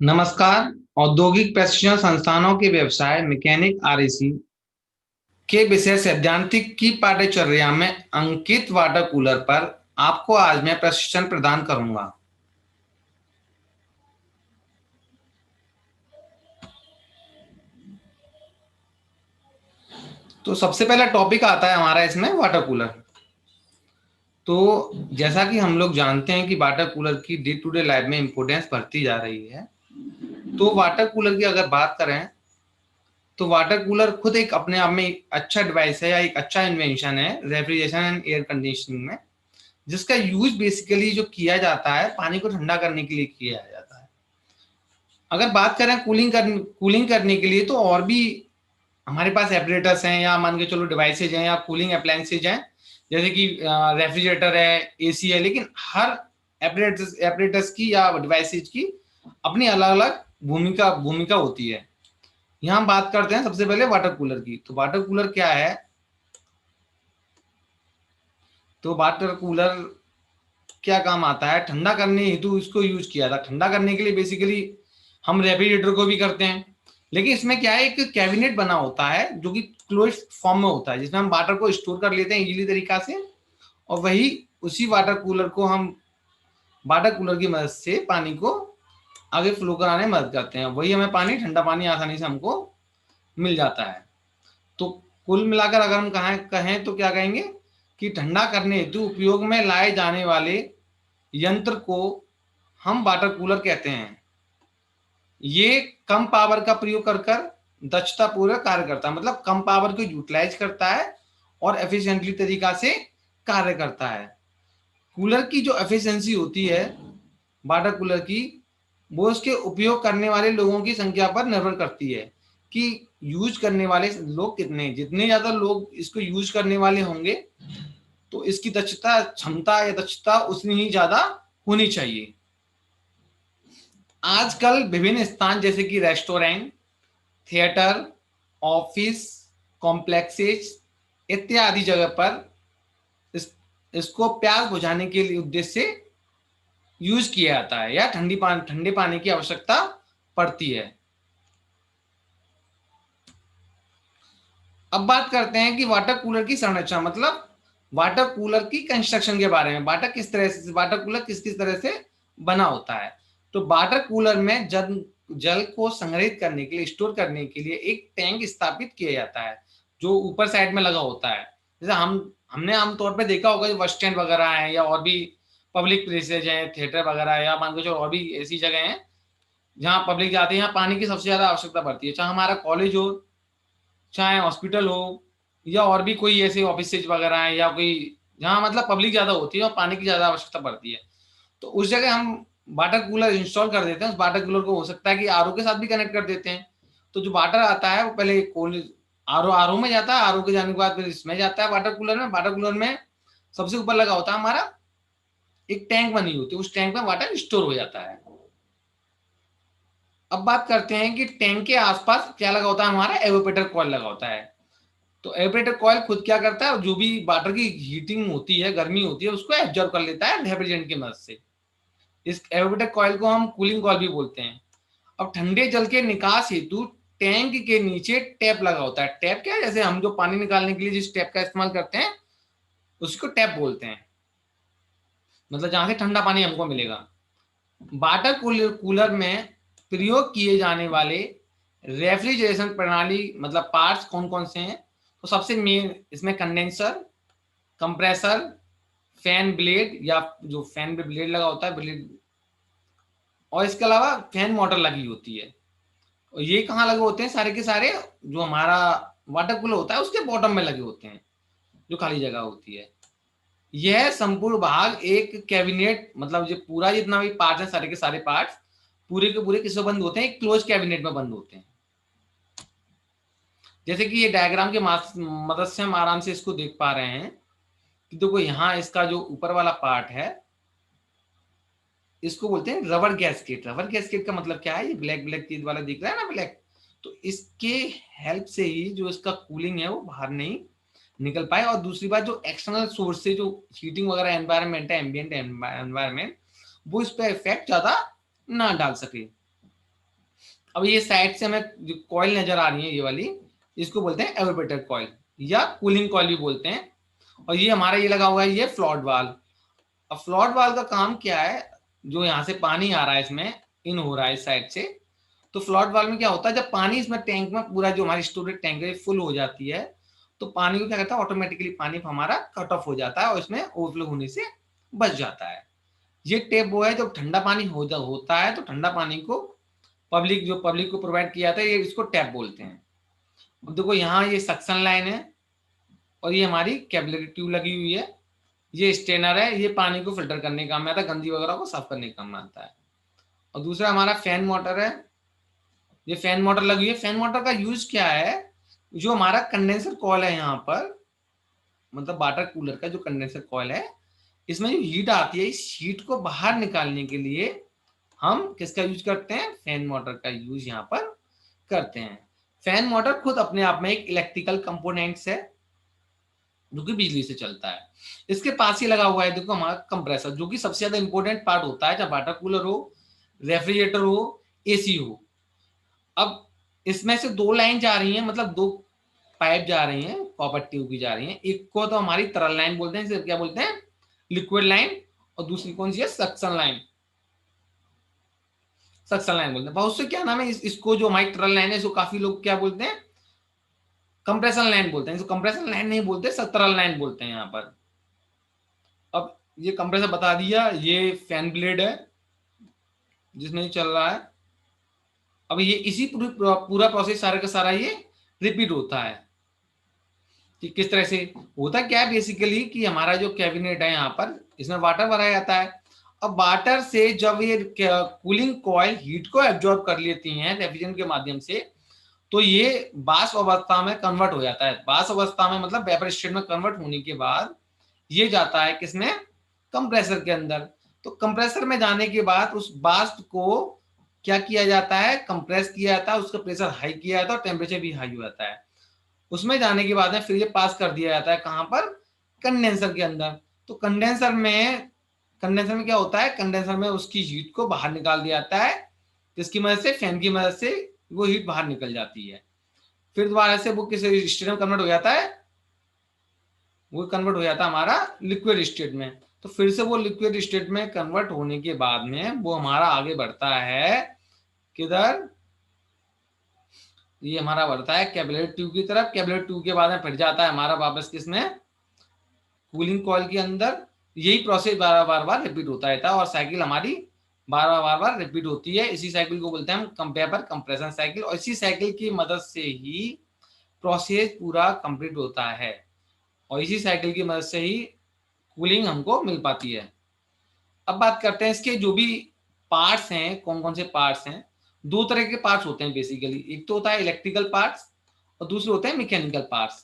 नमस्कार। औद्योगिक प्रशिक्षण संस्थानों के व्यवसाय मैकेनिक आरएसी के विषय सैद्धांतिक की पाठ्यचर्या में अंकित वाटर कूलर पर आपको आज मैं प्रशिक्षण प्रदान करूंगा। तो सबसे पहला टॉपिक आता है हमारा इसमें वाटर कूलर। तो जैसा कि हम लोग जानते हैं कि वाटर कूलर की डे टू डे लाइफ में इंपोर्टेंस बढ़ती जा रही है। तो वाटर कूलर की अगर बात करें तो वाटर कूलर खुद एक अपने आप में एक अच्छा डिवाइस है या एक अच्छा इन्वेंशन है रेफ्रिजरेशन एंड एयर कंडीशनिंग में, जिसका यूज बेसिकली जो किया जाता है पानी को ठंडा करने के लिए किया जाता है। अगर बात करें कूलिंग करने के लिए तो और भी हमारे पास एपरेटर्स हैं या मान के चलो डिवाइसेज हैं या कूलिंग अप्लायंसेज हैं, जैसे कि रेफ्रिजरेटर है, एसी है। लेकिन हर एपरेटर्स की या डिवाइसेज की अपनी अलग अलग भूमिका भूमिका होती है। यहाँ हम बात करते हैं सबसे पहले वाटर कूलर की। तो वाटर कूलर क्या है? तो वाटर कूलर क्या काम आता है? ठंडा करने हेतु इसको यूज किया था। ठंडा करने के लिए बेसिकली हम रेफ्रिजरेटर को भी करते हैं, लेकिन इसमें क्या है, एक कैबिनेट बना होता है जो कि क्लोज फॉर्म में होता है, जिसमें हम वाटर को स्टोर कर लेते हैं इजीली तरीका से। और वही उसी वाटर कूलर को हम वाटर कूलर की मदद से पानी को आगे फ्लो कराने में मदद करते हैं। वही हमें पानी, ठंडा पानी आसानी से हमको मिल जाता है। तो कुल मिलाकर अगर हम कहें तो क्या कहेंगे कि ठंडा करने हेतु उपयोग में लाए जाने वाले यंत्र को हम वाटर कूलर कहते हैं। ये कम पावर का प्रयोग कर कर दक्षता पूर्वक कार्य करता है, मतलब कम पावर को यूटिलाइज करता है और एफिशिएंटली तरीका से कार्य करता है। कूलर की जो एफिशिएंसी होती है वाटर कूलर की, वो उसके उपयोग करने वाले लोगों की संख्या पर निर्भर करती है कि यूज करने वाले लोग कितने। जितने ज्यादा लोग इसको यूज करने वाले होंगे तो इसकी दक्षता उतनी ही ज्यादा होनी चाहिए। आजकल विभिन्न स्थान जैसे कि रेस्टोरेंट, थिएटर, ऑफिस कॉम्प्लेक्सेस इत्यादि जगह पर इसको प्यास बुझाने के लिए उद्देश्य से यूज किया जाता है या ठंडे पानी की आवश्यकता पड़ती है। अब बात करते हैं कि वाटर कूलर की संरचना, मतलब वाटर कूलर की कंस्ट्रक्शन के बारे में। वाटर कूलर किस किस तरह से बना होता है। तो वाटर कूलर में जल को संग्रहित करने के लिए, स्टोर करने के लिए एक टैंक स्थापित किया जाता है जो ऊपर साइड में लगा होता है। जैसे हमने आमतौर पर देखा होगा, बस स्टैंड वगैरह है या और भी पब्लिक प्लेसेज हैं, थिएटर वगैरह या मान के चलो और भी ऐसी जगह हैं जहाँ पब्लिक जाते हैं, यहाँ पानी की सबसे ज्यादा आवश्यकता पड़ती है। चाहे हमारा कॉलेज हो, चाहे हॉस्पिटल हो, या और भी कोई ऐसे ऑफिस वगैरह हैं या कोई जहाँ मतलब पब्लिक ज्यादा होती है और पानी की ज्यादा आवश्यकता पड़ती है, तो उस जगह हम वाटर कूलर इंस्टॉल कर देते हैं। उस वाटर कूलर को हो सकता है कि आरओ के साथ भी कनेक्ट कर देते हैं। तो जो वाटर आता है वो पहले आरओ में जाता है, आरओ के जाने के बाद फिर इसमें जाता है वाटर कूलर में। वाटर कूलर में सबसे ऊपर लगा होता है हमारा एक टैंक बनी होती है, उस टैंक में वाटर स्टोर हो जाता है। अब बात करते हैं कि टैंक के आसपास क्या लगा होता है, हमारा एवापोरेटर कॉइल लगा होता है। तो एवापोरेटर कॉइल खुद क्या करता है, जो भी वाटर की हीटिंग होती है, गर्मी होती है, उसको एब्जॉर्ब कर लेता है रेफ्रिजरेंट की मदद से। इस एवापोरेटर कॉइल को हम कूलिंग कॉइल भी बोलते हैं। अब ठंडे जल के निकास हेतु टैंक के नीचे टैप लगा होता है। टैप क्या है, जैसे हम जो पानी निकालने के लिए जिस टैप का इस्तेमाल करते हैं उसको टैप बोलते हैं, मतलब जहां से ठंडा पानी हमको मिलेगा। वाटर कूलर में प्रयोग किए जाने वाले रेफ्रिजरेशन प्रणाली मतलब पार्ट्स कौन कौन से हैं? तो सबसे मेन इसमें कंडेंसर, कंप्रेसर, फैन ब्लेड या जो फैन पे ब्लेड लगा होता है ब्लेड, और इसके अलावा फैन मोटर लगी होती है। और ये कहाँ लगे होते हैं? सारे के सारे जो हमारा वाटर कूलर होता है उसके बॉटम में लगे होते हैं, जो खाली जगह होती है। यह संपूर्ण भाग एक कैबिनेट, मतलब जो पूरा जितना भी पार्ट है, सारे के सारे पार्ट पूरे के पूरे किसमें बंद होते हैं? एक क्लोज कैबिनेट में बंद होते हैं। जैसे कि ये डायग्राम के मदद से हम आराम से इसको देख पा रहे हैं कि देखो यहाँ इसका जो ऊपर वाला पार्ट है इसको बोलते हैं रबर गैस्केट। रबर गैस्केट का मतलब क्या है? ये ब्लैक ब्लैक चीज वाला दिख रहा है ना, ब्लैक। तो इसके हेल्प से ही जो इसका कूलिंग है वो बाहर नहीं निकल पाए, और दूसरी बात जो एक्सटर्नल सोर्स से जो हीटिंग वगैरह एनवायरनमेंट है, एम्बियंट एनवायरनमेंट, वो इस पर इफेक्ट ज्यादा ना डाल सके। अब ये साइड से हमें जो कॉइल नजर आ रही है ये वाली, इसको बोलते हैं एवापोरेटर कॉइल या कूलिंग कॉइल भी बोलते हैं। और ये हमारा ये लगा हुआ है ये फ्लॉट वाल्व। अब फ्लॉट वाल्व का काम क्या है, जो यहाँ से पानी आ रहा है इसमें इन हो रहा है इस साइड से, तो फ्लॉट वाल्व में क्या होता है, जब पानी इसमें टैंक में पूरा जो हमारी स्टोरेज टैंक है फुल हो जाती है, तो पानी को क्या करता है, ऑटोमेटिकली पानी हमारा कट ऑफ हो जाता है और इसमें ओवरफ्लो होने से बच जाता है। ये टेप वो है, जब ठंडा पानी होता है तो ठंडा पानी को पब्लिक को प्रोवाइड किया जाता है, ये इसको टैप बोलते हैं। अब देखो यहाँ ये सक्शन लाइन है और ये हमारी कैपिलरी ट्यूब लगी हुई है, ये स्टेनर है, ये पानी को फिल्टर करने का काम आता है, गंदी वगैरह को साफ करने का काम आता है। और दूसरा हमारा फैन मोटर है, ये फैन मोटर लगी है। फैन मोटर का यूज क्या है, जो हमारा कंडेंसर कॉइल है यहाँ पर, मतलब वाटर कूलर का जो कंडेंसर कॉइल है, इसमें जो हीट आती है, इस हीट को बाहर निकालने के लिए हम किसका यूज करते हैं, फैन मोटर का यूज यहाँ पर करते हैं। फैन मोटर खुद अपने आप में एक इलेक्ट्रिकल कंपोनेंट्स है जो कि बिजली से चलता है। इसके पास ही लगा हुआ है देखो हमारा कंप्रेसर, जो कि सबसे ज्यादा इंपॉर्टेंट पार्ट होता है, चाहे वाटर कूलर हो, रेफ्रिजरेटर हो, एसी हो। अब इसमें से दो लाइन जा रही है, मतलब दो पाइप जा रही हैं, कॉपर ट्यूब की जा रही हैं। एक को तो हमारी तरल लाइन बोलते हैं, इसे क्या बोलते हैं, लिक्विड लाइन। और दूसरी कौन सी है, सक्शन लाइन। सक्शन लाइन बोलते हैं। बहुत से क्या नाम है इसको, जो हमारी तरल लाइन है इसको काफी लोग क्या बोलते हैं, कंप्रेशन लाइन बोलते हैं। इसको कंप्रेशन लाइन नहीं बोलते, तरल लाइन बोलते हैं यहाँ पर। अब ये कंप्रेसर बता दिया, ये फैन ब्लेड है जिसमें चल रहा है। अब ये इसी पूरा प्रोसेस सारा का सारा ये रिपीट होता है कि किस तरह से होता क्या है बेसिकली, कि हमारा जो कैबिनेट है यहाँ पर, इसमें वाटर भराया जाता है। अब वाटर से जब ये कूलिंग कॉइल हीट को एब्जॉर्ब कर लेती हैं रेफ्रिजरेंट के माध्यम से, तो ये वाष्प अवस्था में कन्वर्ट हो जाता है। वाष्प अवस्था में मतलब वेपर स्टेट में कन्वर्ट होने के बाद ये जाता है किसमें, कंप्रेसर के अंदर। तो कंप्रेसर में जाने के बाद उस वाष्प को क्या किया जाता है, कंप्रेस किया जाता है, उसका प्रेशर हाई किया जाता है और टेम्परेचर भी हाई हो जाता है। उसमें जाने के बाद में फिर ये पास कर दिया जाता है कहां पर, कंडेंसर के अंदर। तो कंडेंसर में क्या होता है, कंडेंसर में उसकी हीट को बाहर निकाल दिया जाता है, जिसकी मदद से, फैन की मदद से वो हीट बाहर निकल जाती है। फिर दोबारा से वो किस स्टेट में कन्वर्ट हो जाता है, वो कन्वर्ट हो जाता है हमारा लिक्विड स्टेट में। तो फिर से वो लिक्विड स्टेट में कन्वर्ट होने के बाद में वो हमारा आगे बढ़ता है किधर, ये हमारा बढ़ता है कैपिलरी ट्यूब की तरफ। कैपिलरी ट्यूब के बाद में फिर जाता है हमारा वापस किसमें, कूलिंग कॉइल के अंदर। यही प्रोसेस बार बार रिपीट होता रहता है और साइकिल हमारी बार बार रिपीट होती है। इसी साइकिल को बोलते हैं हम कंपेपर कंप्रेशन साइकिल। और इसी साइकिल की मदद से ही प्रोसेस पूरा कंप्लीट होता है और इसी साइकिल की मदद से ही कूलिंग हमको मिल पाती है। अब बात करते हैं इसके जो भी पार्ट्स हैं, कौन कौन से पार्ट्स हैं। दो तरह के पार्ट्स होते हैं बेसिकली, एक तो होता है इलेक्ट्रिकल पार्ट्स और दूसरे होते हैं मैकेनिकल पार्ट्स।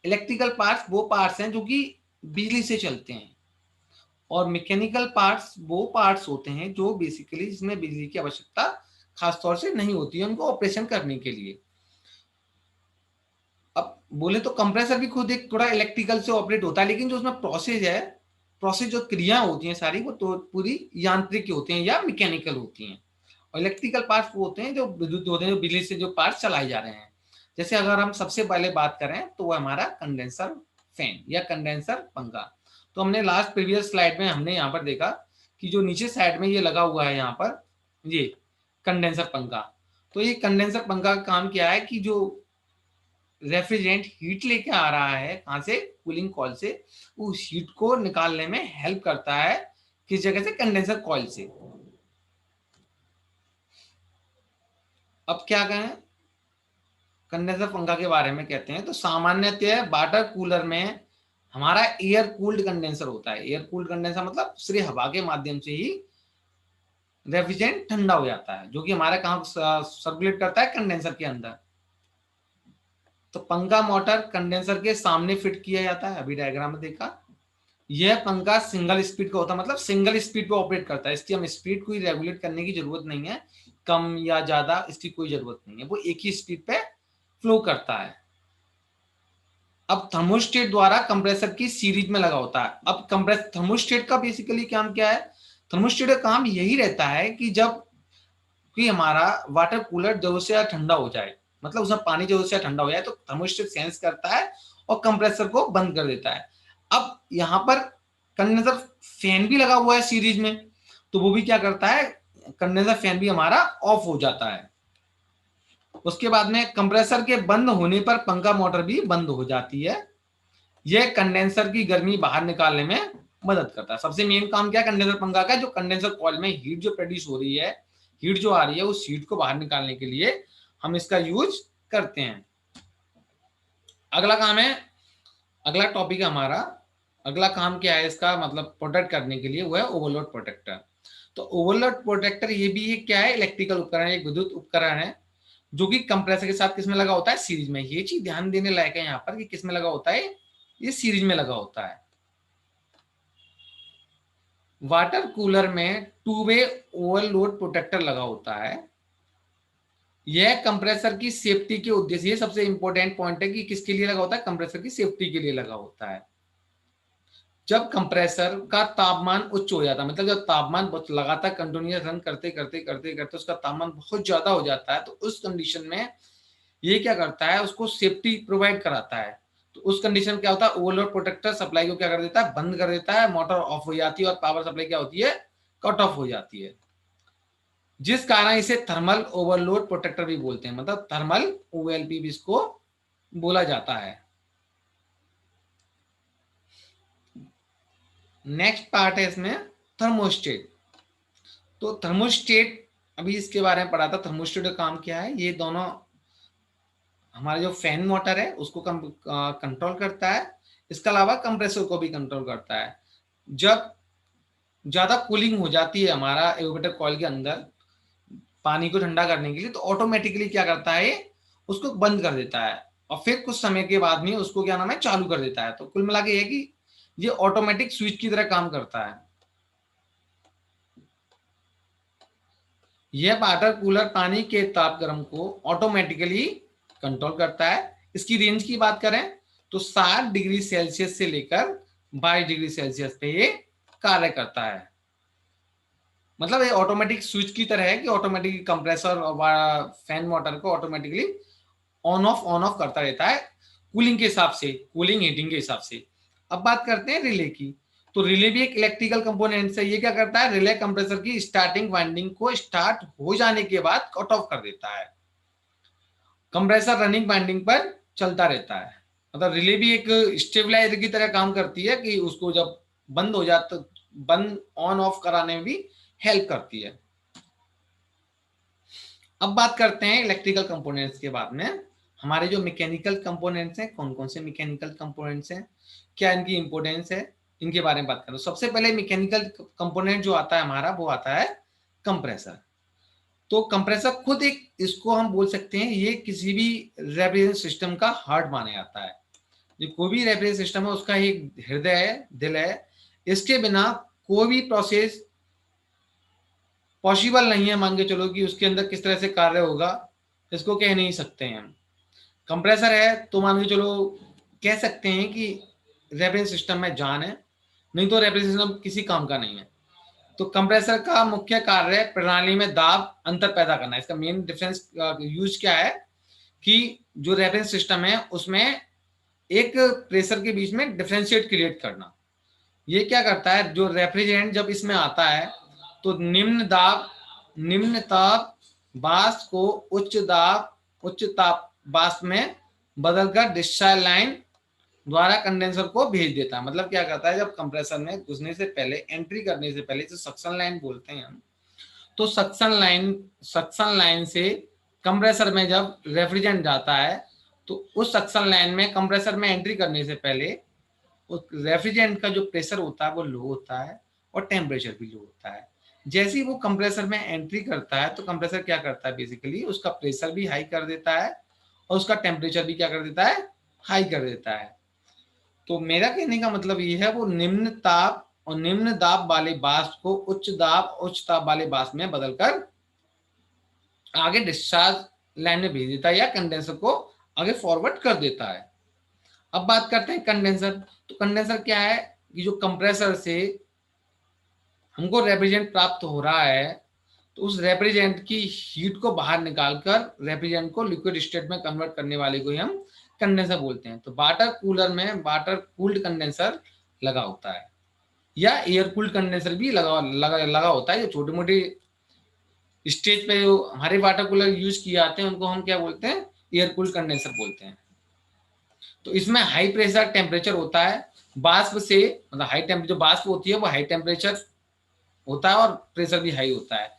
इलेक्ट्रिकल पार्ट्स वो पार्ट्स हैं जो कि बिजली से चलते हैं और मैकेनिकल पार्ट्स वो पार्ट्स होते हैं जो बेसिकली जिसमें बिजली की आवश्यकता खासतौर से नहीं होती है उनको ऑपरेशन करने के लिए। अब बोले तो कंप्रेसर भी खुद एक थोड़ा इलेक्ट्रिकल से ऑपरेट होता है, लेकिन जो उसमें प्रोसेस जो क्रिया होती हैं सारी वो तो पूरी यांत्रिक होती हैं या मैकेनिकल होती हैं। और इलेक्ट्रिकल पार्ट्स वो होते हैं जो विद्युत होते हैं, जो बिजली से जो पार्ट्स चलाए जा रहे हैं। जैसे अगर हम सबसे पहले बात करें तो वो हमारा कंडेंसर फैन या कंडेंसर पंखा। तो हमने लास्ट प्रीवियस स्लाइड में हमने यहाँ पर देखा कि जो नीचे साइड में ये लगा हुआ है यहाँ पर, ये कंडेंसर पंखा। तो ये कंडेंसर पंखा का काम क्या है कि जो रेफ्रिजरेंट हीट लेके आ रहा है कहां से, कूलिंग कॉइल से, उस हीट को निकालने में हेल्प करता है किस जगह से, कंडेंसर कॉइल से। अब क्या कहें कंडेंसर पंखा के बारे में कहते हैं, तो सामान्यतः वाटर कूलर में हमारा एयर कूल्ड कंडेंसर होता है। एयर कूल्ड कंडेंसर मतलब सिर्फ हवा के माध्यम से ही रेफ्रिजरेंट ठंडा हो जाता है, जो कि हमारा कहाँ सर्कुलेट करता है, कंडेंसर के अंदर। तो पंखा मोटर कंडेंसर के सामने फिट किया जाता है, अभी डायग्राम में देखा। यह पंखा सिंगल स्पीड का होता है, मतलब सिंगल स्पीड पे ऑपरेट करता है। इसकी हम स्पीड को रेगुलेट करने की जरूरत नहीं है, कम या ज्यादा इसकी कोई जरूरत नहीं है, वो एक ही स्पीड पे फ्लो करता है। अब थर्मोस्टेट द्वारा कंप्रेसर की सीरीज में लगा होता है। अब थर्मोस्टेट का बेसिकली काम क्या है, थर्मोस्टेट का काम यही रहता है कि जब कि हमारा वाटर कूलर जरूरत से ज्यादा ठंडा हो जाए, मतलब उसमें पानी जरूरत से ठंडा हो जाए, तो थर्मोस्टेट सेंस करता है और कंप्रेसर को बंद कर देता है। अब यहाँ पर कंडेंसर फैन भी लगा हुआ है सीरीज में, तो वो भी क्या करता है, कंडेंसर फैन भी हमारा ऑफ हो जाता है। उसके बाद में कंप्रेसर के बंद होने पर पंखा मोटर भी बंद हो जाती है। यह कंडेंसर की गर्मी बाहर निकालने में मदद करता है। सबसे मेन काम क्या है कंडेंसर पंखा का, जो कंडेंसर कॉइल में हीट जो प्रोड्यूस हो रही है, हीट जो आ रही है, उस हीट को बाहर निकालने के लिए हम इसका यूज करते हैं। अगला काम है, अगला टॉपिक है हमारा, अगला काम क्या है इसका, मतलब प्रोटेक्ट करने के लिए, वो है ओवरलोड प्रोटेक्टर। तो ओवरलोड प्रोटेक्टर ये भी एक क्या है, इलेक्ट्रिकल उपकरण है, एक विद्युत उपकरण है, जो कि कंप्रेसर के साथ किसमें लगा होता है, सीरीज में। ये चीज ध्यान देने लायक है यहाँ पर कि किसमें लगा होता है, ये सीरीज में लगा होता है। वाटर कूलर में टू वे ओवरलोड प्रोटेक्टर लगा होता है। यह कंप्रेसर की सेफ्टी के उद्देश्य, ये सबसे इंपॉर्टेंट पॉइंट है कि किसके लिए लगा होता है, कंप्रेसर की सेफ्टी के लिए लगा होता है। जब कंप्रेसर का तापमान उच्च हो जाता है, मतलब जब तापमान लगातार कंटिन्यूअस रन करते करते करते करते उसका तापमान बहुत ज्यादा हो जाता है, तो उस कंडीशन में ये क्या करता है, उसको सेफ्टी प्रोवाइड कराता है। तो उस कंडीशन क्या होता है, ओवरलोड प्रोटेक्टर सप्लाई को क्या कर देता है, बंद कर देता है, मोटर ऑफ हो जाती है और पावर सप्लाई क्या होती है, कट ऑफ हो जाती है। जिस कारण इसे थर्मल ओवरलोड प्रोटेक्टर भी बोलते हैं, मतलब थर्मल ओएलपी भी इसको बोला जाता है। नेक्स्ट पार्ट है इसमें थर्मोस्टेट। तो थर्मोस्टेट, अभी इसके बारे में पढ़ा था, थर्मोस्टेट का काम क्या है, ये दोनों हमारा जो फैन मोटर है उसको कंट्रोल करता है, इसके अलावा कंप्रेसर को भी कंट्रोल करता है। जब ज्यादा कूलिंग हो जाती है हमारा एवेपोरेटर कॉइल के अंदर पानी को ठंडा करने के लिए, तो ऑटोमेटिकली क्या करता है, उसको बंद कर देता है और फिर कुछ समय के बाद में उसको क्या नाम है, चालू कर देता है। तो कुल मिला के ये कि ये ऑटोमेटिक स्विच की तरह काम करता है। यह वाटर कूलर पानी के ताप गर्म को ऑटोमेटिकली कंट्रोल करता है। इसकी रेंज की बात करें तो 60 डिग्री सेल्सियस से लेकर 22 डिग्री सेल्सियस पे ये कार्य करता है। मतलब ये ऑटोमेटिक स्विच की तरह है कि ऑटोमेटिकली कंप्रेसर और फैन मोटर को ऑटोमेटिकली ऑन ऑफ करता रहता है कूलिंग के हिसाब से, कूलिंग हीटिंग के हिसाब से। अब बात करते हैं रिले की। तो रिले भी एक इलेक्ट्रिकल कंपोनेंट है। ये क्या करता है, रिले कंप्रेसर की स्टार्टिंग वाइंडिंग को स्टार्ट हो जाने के बाद कट ऑफ कर देता है। कंप्रेसर रनिंग वाइंडिंग पर चलता रहता है। मतलब रिले भी एक स्टेबलाइजर की तरह काम करती है कि उसको जब बंद हो जाता, बंद ऑन ऑफ कराने में भी हेल्प करती है। अब बात करते हैं इलेक्ट्रिकल कंपोनेंट्स के बाद में। हमारे जो मैकेनिकल कंपोनेंट्स हैं, कौन कौन से मैकेनिकल कंपोनेंट्स हैं, क्या इनकी इंपॉर्टेंस है, इनके बारे में बात करें। सबसे पहले मैकेनिकल कंपोनेंट जो आता है हमारा, वो आता है कंप्रेसर। तो कंप्रेसर खुद एक, इसको हम बोल सकते हैं ये किसी भी रेफ्रिजरेशन सिस्टम का हार्ट माना जाता है। जो कोई भी रेफ्रिजरेशन सिस्टम है उसका एक हृदय है, दिल है। इसके बिना कोई भी प्रोसेस पॉसिबल नहीं है। मान के चलो कि उसके अंदर किस तरह से कार्य होगा, इसको कह नहीं सकते हैं हम। कंप्रेसर है तो मान के चलो कह सकते हैं कि रेफ्रिजरेशन सिस्टम में जान है, नहीं तो रेफ्रिजरेशन सिस्टम किसी काम का नहीं है। तो कंप्रेसर का मुख्य कार्य प्रणाली में दाब अंतर पैदा करना है। इसका मेन डिफरेंस यूज क्या है कि जो रेफरेंस सिस्टम है उसमें एक प्रेशर के बीच में डिफरेंशिएट क्रिएट करना। ये क्या करता है, जो रेफ्रिजरेंट जब इसमें आता है तो निम्न ताप वाष्प को उच्च ताप वाष्प में बदलकर डिस्चार्ज लाइन द्वारा कंडेंसर को भेज देता है। मतलब क्या करता है, जब कंप्रेसर में घुसने से पहले, एंट्री करने से पहले, जो सक्शन लाइन बोलते हैं हम, तो सक्शन लाइन से कंप्रेसर में जब रेफ्रिजरेंट जाता है तो उस सक्शन लाइन में कंप्रेसर में एंट्री करने से पहले उस रेफ्रिजरेंट का जो प्रेशर होता है वो लो होता है और टेम्परेचर भी लो होता है। जैसे ही वो कंप्रेसर में एंट्री करता है तो कंप्रेसर क्या करता है, बेसिकली उसका प्रेशर भी हाई कर देता है और उसका टेम्परेचर भी क्या कर देता है, हाई कर देता है। तो मेरा कहने का मतलब ये है, वो निम्न ताप और निम्न दाब वाले वाष्प को उच्च ताप वाले वाष्प में बदलकर आगे डिस्चार्ज लाइन में भेज देता है या कंडेंसर को आगे फॉरवर्ड कर देता है। अब बात करते हैं कंडेंसर। तो कंडेंसर क्या है कि जो कंप्रेसर से हमको रेफ्रिजरेंट प्राप्त हो रहा है तो उस रेफ्रिजरेंट की हीट को बाहर निकालकर रेफ्रिजरेंट को लिक्विड स्टेट में कन्वर्ट करने वाले को ही हम कंडेंसर बोलते हैं। तो वाटर कूलर में वाटर कूल्ड कंडेंसर लगा होता है, या एयर कूल्ड कंडेंसर भी लगा होता है। जो छोटे मोटे स्टेज पे जो हमारे वाटर कूलर यूज किए जाते हैं उनको हम क्या बोलते हैं, एयर कूल्ड कंडेंसर बोलते हैं। तो इसमें हाई प्रेशर टेम्परेचर होता है, बाष्प से मतलब हाई टेम्परेचर, जो बाष्प होती है वो हाई टेम्परेचर होता है और प्रेशर भी हाई होता है।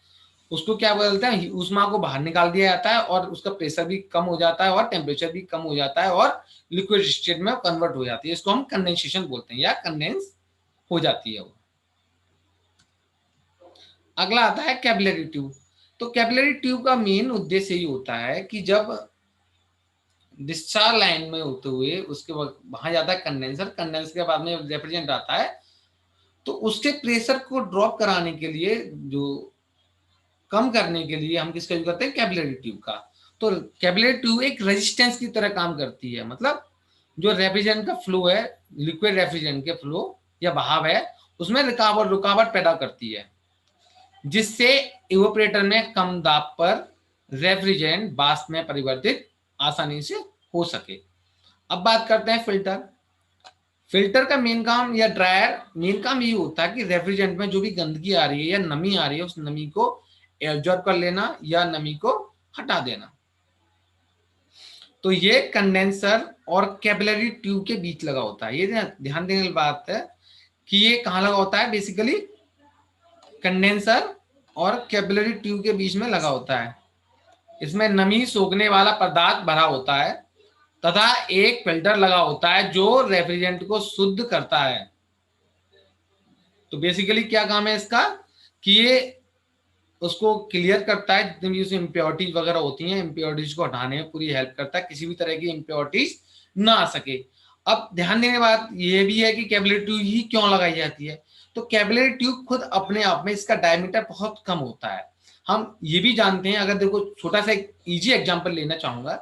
उसको क्या बोलते हैं, ऊष्मा को बाहर निकाल दिया जाता है और उसका प्रेशर भी कम हो जाता है और टेम्परेचर भी कम हो जाता है और लिक्विड स्टेट में कन्वर्ट हो जाती है। इसको हम कंडेंसेशन बोलते हैं या कंडेंस हो जाती है वो। अगला आता है कैपिलरी ट्यूब। तो कैपिलरी ट्यूब का मेन उद्देश्य यही होता है कि जब डिस्चार्ज लाइन में होते हुए उसके वहां जाता है कंडेंसर, कंडेंसर के बाद में रेफ्रिजरेंट आता है, तो उसके प्रेशर को ड्रॉप कराने के लिए, जो कम करने के लिए हम किसका यूज करते हैं, कैपिलरी ट्यूब का। तो कैपिलरी ट्यूब एक रेजिस्टेंस की तरह काम करती है, मतलब जो रेफ्रिजरेंट का फ्लो है, लिक्विड रेफ्रिजरेंट के फ्लो या बहाव है, उसमें रुकावट पैदा करती है, जिससे इवेपोरेटर में कम दाब पर रेफ्रिजरेंट वाष्प में परिवर्तित आसानी से हो सके। अब बात करते हैं फिल्टर। फिल्टर का मेन काम या ड्रायर मेन काम ये होता है कि रेफ्रिजरेंट में जो भी गंदगी आ रही है या नमी आ रही है उस नमी को एब्जॉर्ब कर लेना या नमी को हटा देना। तो ये कंडेंसर और कैपिलरी ट्यूब के बीच लगा होता है। ये ध्यान देने वाली बात है कि ये कहाँ लगा होता है, बेसिकली कंडेंसर और कैपिलरी ट्यूब के बीच में लगा होता है। इसमें नमी सोखने वाला पदार्थ भरा होता है तथा एक फिल्टर लगा होता है जो रेफ्रिजरेंट को शुद्ध करता है। तो बेसिकली क्या काम है इसका कि ये उसको क्लियर करता है, जितनी भी उसमें इम्प्योरिटीज वगैरह होती हैं, इम्प्योरिटीज को हटाने में पूरी हेल्प करता है, किसी भी तरह की इम्प्योरिटीज ना आ सके। अब ध्यान देने बात ये भी है कि कैपिलरी ट्यूब ही क्यों लगाई जाती है। तो कैपिलरी ट्यूब खुद अपने आप में इसका डायमीटर बहुत कम होता है। हम ये भी जानते हैं, अगर देखो छोटा सा एक इजी एग्जाम्पल लेना चाहूंगा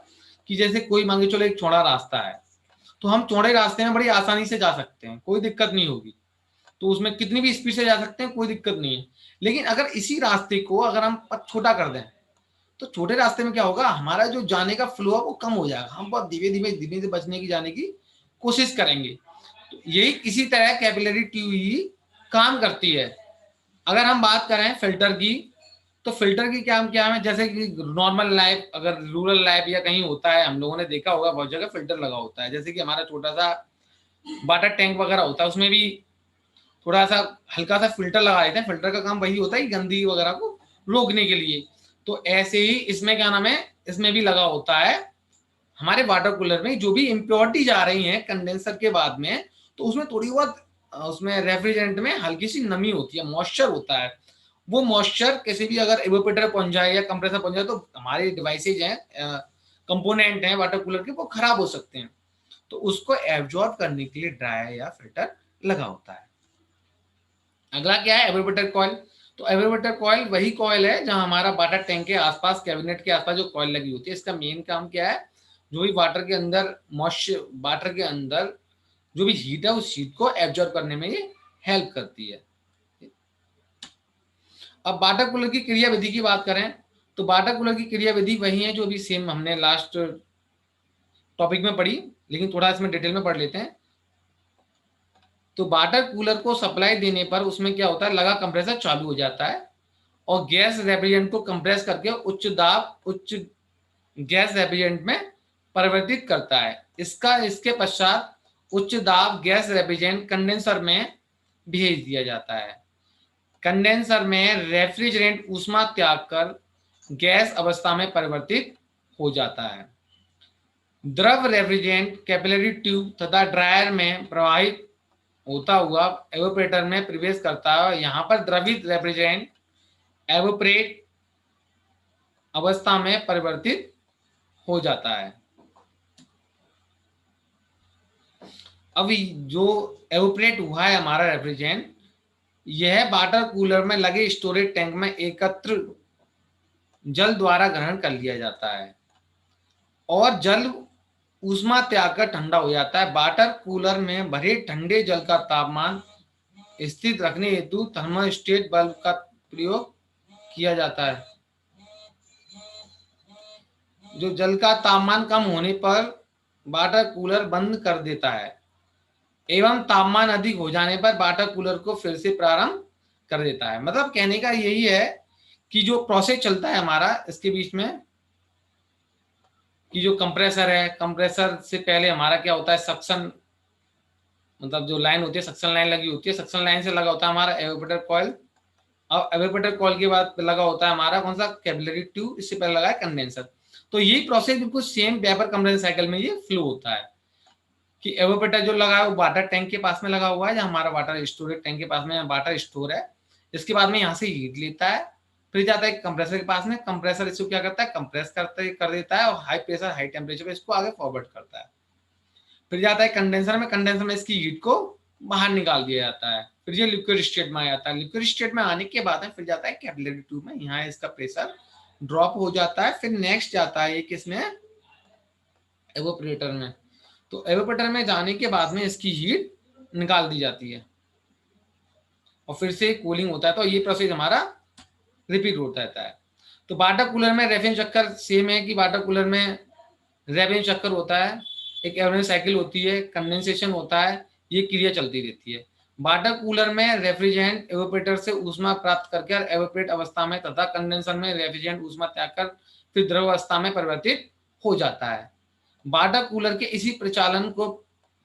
कि जैसे कोई मान के चलो एक चौड़ा रास्ता है, तो हम चौड़े रास्ते में बड़ी आसानी से जा सकते हैं, कोई दिक्कत नहीं होगी, तो उसमें कितनी भी स्पीड से जा सकते हैं, कोई दिक्कत नहीं है। लेकिन अगर इसी रास्ते को अगर हम छोटा कर दें, तो छोटे रास्ते में क्या होगा, हमारा जो जाने का फ्लो है वो कम हो जाएगा, हम बहुत धीरे धीरे धीरे से बचने की जाने की कोशिश करेंगे। तो यही किसी तरह कैपिलरी ट्यूब ही काम करती है। अगर हम बात करें फिल्टर की, तो फिल्टर की क्या है, जैसे कि नॉर्मल लाइफ, अगर रूरल लाइफ या कहीं होता है, हम लोगों ने देखा होगा बहुत जगह फिल्टर लगा होता है। जैसे कि हमारा छोटा सा वाटर टैंक वगैरह होता है, उसमें भी थोड़ा सा हल्का सा फिल्टर लगा देते हैं। फिल्टर का काम वही होता है गंदगी वगैरह को रोकने के लिए। तो ऐसे ही इसमें क्या नाम है, इसमें भी लगा होता है हमारे वाटर कूलर में जो भी इम्प्योरिटीज आ रही हैं कंडेंसर के बाद में, तो उसमें थोड़ी बहुत उसमें रेफ्रिजरेंट में हल्की सी नमी होती है, मॉइस्चर होता है। वो मॉइस्चर किसी भी अगर इवेपोरेटर पहुंच जाए या कंप्रेसर पहुंच जाए, तो हमारे डिवाइसेज हैं, कंपोनेंट हैं वाटर कूलर के, वो खराब हो सकते हैं। तो उसको एब्जॉर्ब करने के लिए ड्रायर या फिल्टर लगा होता है। अगला क्या है, एवेपोरेटर कॉइल। तो एवेपोरेटर कॉइल वही कॉइल है जहां हमारा वाटर टैंक के आसपास, कैबिनेट के आसपास जो कॉइल लगी होती है। इसका मेन काम क्या है, जो भी वाटर के अंदर मॉइस्चर, वाटर के अंदर जो भी हीट है उस हीट को एब्जॉर्ब करने में ये हेल्प करती है। अब वाटर कूलर की क्रिया विधि की बात करें, तो वाटर कूलर की क्रिया विधि वही है जो अभी सेम हमने लास्ट टॉपिक में पढ़ी, लेकिन थोड़ा इसमें डिटेल में पढ़ लेते हैं। तो वाटर कूलर को सप्लाई देने पर उसमें क्या होता है, लगा कंप्रेसर चालू हो जाता है और गैस रेफ्रिजरेंट को कंप्रेस करके उच्च गैस रेफ्रिजरेंट में परिवर्तित करता है। इसके पश्चात उच्च दाब गैस रेफ्रिजरेंट कंडेंसर में भेज दिया जाता है। कंडेंसर में रेफ्रिजरेंट ऊष्मा त्याग कर गैस अवस्था में परिवर्तित हो जाता है। द्रव रेफ्रिजरेंट कैपिलरी ट्यूब तथा ड्रायर में प्रवाहित होता हुआ एवोपरेटर में प्रवेश करता है। यहाँ पर द्रवित रेफ्रिजरेंट एवोपरेट अवस्था में परिवर्तित हो जाता है। अब जो एवोपरेट हुआ है हमारा रेफ्रिजरेंट, यह वाटर कूलर में लगे स्टोरेज टैंक में एकत्र जल द्वारा ग्रहण कर लिया जाता है और जल ऊष्मा त्याग कर ठंडा हो जाता है। वाटर कूलर में भरे ठंडे जल का तापमान स्थिर रखने हेतु थर्मोस्टेट बल्ब का प्रयोग किया जाता है। जो जल का तापमान कम होने पर वाटर कूलर बंद कर देता है एवं तापमान अधिक हो जाने पर वाटर कूलर को फिर से प्रारंभ कर देता है। मतलब कहने का यही है कि जो प्रोसेस चलता है हमारा इसके बीच में, कि जो कंप्रेसर है, कंप्रेसर से पहले हमारा क्या होता है, सक्शन, मतलब जो लाइन होती है सक्शन लाइन लगी होती है, सक्शन लाइन से लगा होता है हमारा एवेपोरेटर कॉइल, और एवेपोरेटर कॉइल के बाद लगा होता है हमारा कौन सा, कैपिलरी ट्यूब, इससे पहले लगा है कंडेंसर। तो यही प्रोसेस बिल्कुल सेम वेपर कंप्रेसर साइकिल में ये फ्लो होता है कि एवेपोरेटर जो लगा है वो वाटर टैंक के पास में लगा हुआ है, जहाँ हमारा वाटर स्टोरेज टैंक के पास में वाटर स्टोर है। इसके बाद में यहाँ से हीट लेता है, फिर जाता है कंप्रेसर के पास में, कंप्रेसर इसको क्या करता है, कंप्रेस कर देता है और हाई प्रेशर हाई टेम्परेचर पे इसको आगे फॉरवर्ड करता है। फिर जाता है कंडेंसर में, कंडेंसर में इसकी हीट को बाहर निकाल दिया जाता है, फिर ये लिक्विड स्टेट में आ जाता है। लिक्विड स्टेट में आने के बाद फिर जाता है कैपिलरी ट्यूब में, यहाँ इसका प्रेशर ड्रॉप हो जाता है। फिर नेक्स्ट जाता है ये किसमें, एवोपरेटर में। तो एवोपरेटर में जाने के बाद में इसकी हीट निकाल दी जाती है और फिर से कूलिंग होता है। तो ये प्रोसेस हमारा रिपीट होता रहता है। तो वाटर कूलर में रेफरेंस चक्कर सेम है कि वाटर कूलर में रेफरेंस चक्कर होता है, एक एवरेज साइकिल होती है, कंडेंसेशन होता है, ये क्रिया चलती रहती है। वाटर कूलर में रेफ्रिजरेंट एवोपरेटर से ऊष्मा प्राप्त करके एवोपरेट अवस्था में तथा कंडेंसर में रेफ्रिजरेंट ऊष्मा त्याग कर फिर द्रव अवस्था में परिवर्तित हो जाता है। वाटर कूलर के इसी प्रचालन को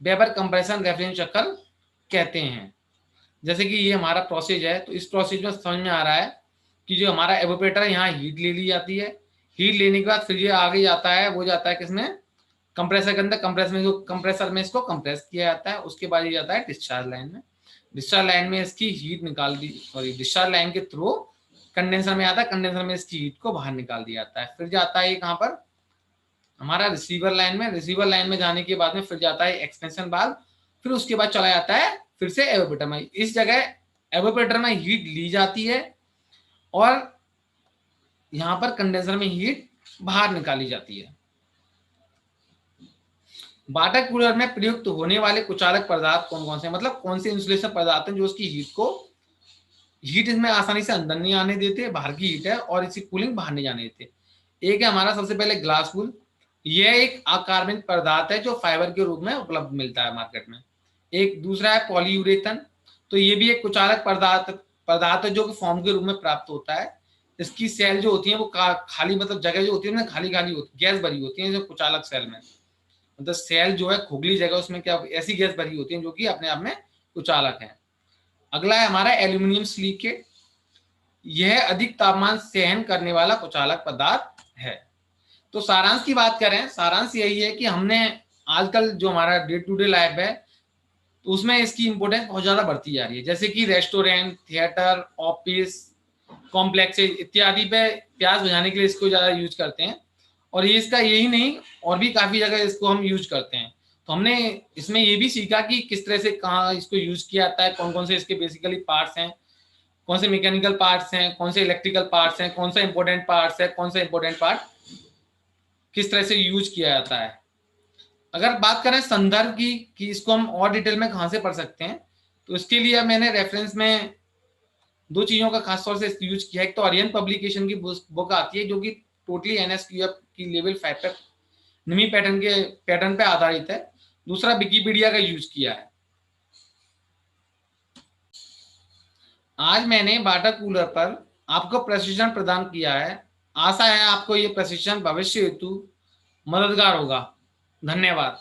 वेपर कंप्रेशन रेफ्रिजरेंट चक्कर कहते हैं। जैसे कि ये हमारा प्रोसेस है, तो इस प्रोसेस में समझ में आ रहा है कि जो हमारा एवोपरेटर है यहाँ हीट ले ली जाती है, हीट लेने के बाद फिर ये आगे जाता है, वो जाता है किसमें, कंप्रेसर के अंदर, कंप्रेसर में इसको कंप्रेस किया जाता है। उसके बाद ये जाता है डिस्चार्ज लाइन में, डिस्चार्ज लाइन में इसकी हीट निकाल दी, सॉरी डिस्चार्ज लाइन के थ्रू कंडेंसर में आता है, कंडेंसर में इसकी हीट को बाहर निकाल दिया जाता है। फिर जाता है कहाँ पर, हमारा रिसीवर लाइन में, रिसीवर लाइन में जाने के बाद में फिर जाता है एक्सपेंशन वाल्व, फिर उसके बाद चला जाता है फिर से एवोपरेटर में। इस जगह एवोपरेटर में हीट ली जाती है और यहाँ पर कंडेंसर में हीट बाहर निकाली जाती है। वाटर कूलर में प्रयुक्त होने वाले कुचालक पदार्थ कौन कौन से, मतलब कौन से इंसुलेशन पदार्थ हैं जो उसकी हीट इसमें आसानी से अंदर नहीं आने देते, बाहर की हीट है, और इसकी कूलिंग बाहर नहीं जाने देते। एक है हमारा सबसे पहले ग्लास वूल, यह एक अकार्बनिक पदार्थ है जो फाइबर के रूप में उपलब्ध मिलता है मार्केट में। एक दूसरा है पॉलीयूरेथन, तो ये भी एक कुचालक पदार्थ है जो कि फॉर्म के रूप में प्राप्त होता है। इसकी सेल जो होती है वो खाली, मतलब जगह जो होती है ना खाली खाली होती, गैस भरी होती है जो कुचालक सेल में, मतलब सेल जो है खोखली जगह उसमें क्या ऐसी गैस भरी होती है जो कि अपने आप में कुचालक है। अगला है हमारा एल्यूमिनियम सिलिकेट, यह अधिक तापमान सहन करने वाला कुचालक पदार्थ है। तो सारांश की बात करें, सारांश यही है कि हमने आजकल जो हमारा डे टू डे लाइफ है तो उसमें इसकी इंपोर्टेंस बहुत ज्यादा बढ़ती जा रही है। जैसे कि रेस्टोरेंट, थिएटर, ऑफिस कॉम्प्लेक्स इत्यादि पे प्यास बुझाने के लिए इसको ज्यादा यूज करते हैं, और ये इसका यही नहीं और भी काफी जगह इसको हम यूज करते हैं। तो हमने इसमें ये भी सीखा कि किस तरह से कहाँ इसको यूज किया जाता है, कौन कौन से इसके बेसिकली पार्ट्स हैं, कौन से मैकेनिकल पार्ट्स हैं, कौन से इलेक्ट्रिकल पार्ट्स हैं, कौन सा इंपॉर्टेंट पार्ट्स है, कौन सा इंपॉर्टेंट पार्ट किस तरह से यूज किया जाता है। अगर बात करें संदर्भ की कि इसको हम और डिटेल में कहाँ से पढ़ सकते हैं, तो इसके लिए मैंने रेफरेंस में दो चीजों का खासतौर से यूज किया है। एक तो आर्यन पब्लिकेशन की बुक आती है जो कि टोटली एनएसक्यूएफ की लेवल 5 पे निमी पैटर्न पे आधारित है। दूसरा विकिपीडिया का यूज किया है। आज मैंने वाटर कूलर पर आपको प्रशिक्षण प्रदान किया है। आशा है आपको ये प्रशिक्षण भविष्य हेतु मददगार होगा। धन्यवाद।